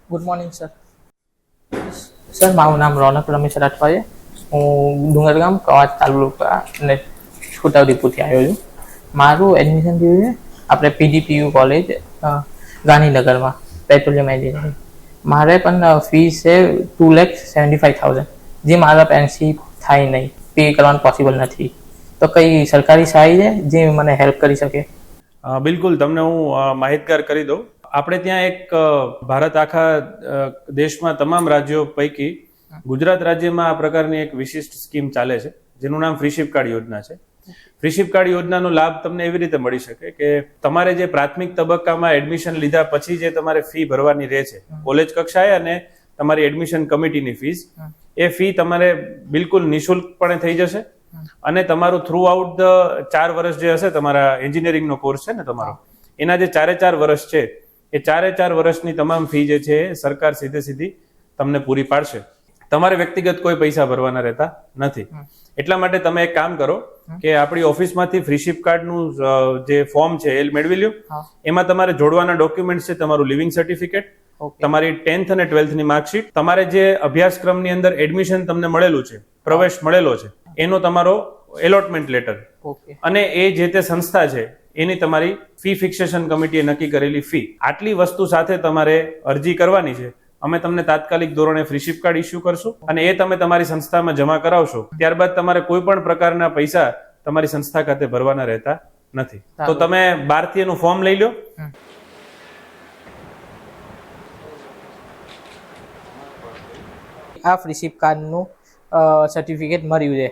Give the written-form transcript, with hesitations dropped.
Good morning sir. Sir મારું નામ રોનક રમેશ રાઠવા છે. હું ડુંગરગામ કવાજ તાલુકા અને છોટાઉદેપુરથી આવ્યો છું. મારું એડમિશન થયું છે આપણે PGPU કોલેજ ગાંધીનગરમાં, પેટ્રોલિયમ એન્જિનિયરિંગ. મારે પણ ફીસ છે 2,75,000, જે મારા પેરેન્ટ્સથી થાય નહીં, પે કરવાનું પોસિબલ નથી. તો કઈ સરકારી સહાય છે જે મને હેલ્પ કરી શકે? બિલકુલ, તમને હું માહિતગાર કરી દઉં. આપણે ત્યાં એક ભારત આખા દેશમાં તમામ રાજ્યો પૈકી ગુજરાત રાજ્યમાં આ પ્રકારની એક વિશિષ્ટ સ્કીમ ચાલે છે, જેનું નામ ફ્રીશિપ કાર્ડ યોજના છે. ફ્રીશિપ કાર્ડ યોજનાનો લાભ તમને એવી રીતે મળી શકે કે તમારે જે પ્રાથમિક તબક્કામાં એડમિશન લીધા પછી જે તમારે ફી ભરવાની રહે છે કોલેજ કક્ષાએ, અને તમારી એડમિશન કમિટીની ફીસ, એ ફી તમારે બિલકુલ નિઃશુલ્કપણે થઈ જશે. અને તમારું થ્રુ આઉટ ધ 4 વર્ષ જે હશે, તમારા એન્જિનિયરિંગનો કોર્સ છે ને તમારો, એના જે 4 વર્ષ છે, એ 4 વર્ષની તમામ ફી જે છે એ સરકાર સીધી તમને પૂરી પાડશે. તમારે વ્યક્તિગત કોઈ પૈસા ભરવાના રહેતા નથી. એટલા માટે તમે એક કામ કરો કે આપણી ઓફિસમાંથી ફ્રીશિપ કાર્ડનું જે ફોર્મ છે એ મેળવી લ્યો. એમાં તમારે જોડવાના ડોક્યુમેન્ટ છે તમારું લિવિંગ સર્ટિફિકેટ, તમારી 10th અને 12th ની માર્કશીટ, તમારે જે અભ્યાસક્રમની અંદર એડમિશન તમને મળેલું છે, પ્રવેશ મળેલો છે, એનો તમારો એલોટમેન્ટ લેટર, અને એ જે તે સંસ્થા છે એની તમારી ફી ફિક્સેશન કમિટીએ નક્કી કરેલી ફી, આટલી વસ્તુ સાથે તમારે અરજી કરવાની છે. અમે તમને તાત્કાલિક ધોરણે ફ્રીશિપ કાર્ડ ઇસ્યુ કરશું, અને એ તમે તમારી સંસ્થામાં જમા કરાવશો. ત્યારબાદ તમારે કોઈ પણ પ્રકારના પૈસા તમારી સંસ્થા ખાતે ભરવાના રહેતા નથી. તો તમે 12થી એનું ફોર્મ લઈ લો. આ ફ્રીશિપ કાર્ડનું સર્ટિફિકેટ મળ્યું છે,